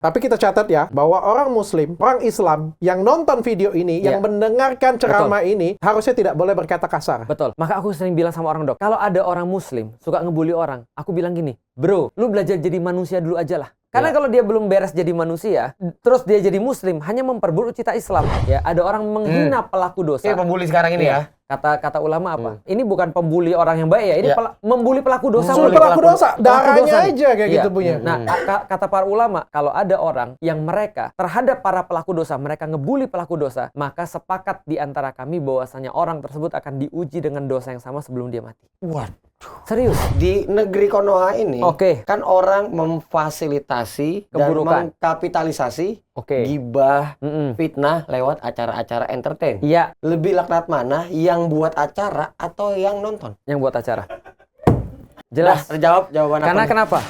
Tapi kita catat ya, bahwa orang Muslim, orang Islam yang nonton video ini, yang mendengarkan ceramah ini, harusnya tidak boleh berkata kasar. Betul. Maka aku sering bilang sama orang, Dok, kalau ada orang Muslim suka ngebully orang, aku bilang gini, bro, lu belajar jadi manusia dulu aja lah. Karena kalau dia belum beres jadi manusia, terus dia jadi Muslim, hanya memperburuk cita Islam. Ya, ada orang menghina pelaku dosa. Pembuli sekarang ini ya. Kata ulama apa? Ini bukan pembuli orang yang baik ya, ini membuli pelaku dosa. Pelaku dosa, darahnya aja kayak gitu punya. Nah, kata para ulama, kalau ada orang yang mereka terhadap para pelaku dosa, mereka ngebully pelaku dosa, maka sepakat di antara kami bahwasanya orang tersebut akan diuji dengan dosa yang sama sebelum dia mati. Waduh. Serius? Di negeri Konoha ini, kan orang memfasilitasi keburukan, dan mengkapitalisasi gibah, fitnah lewat acara-acara entertain. Iya. Lebih laknat mana, yang buat acara atau yang nonton? Yang buat acara. Jelas. Terjawab jawaban Karena kenapa?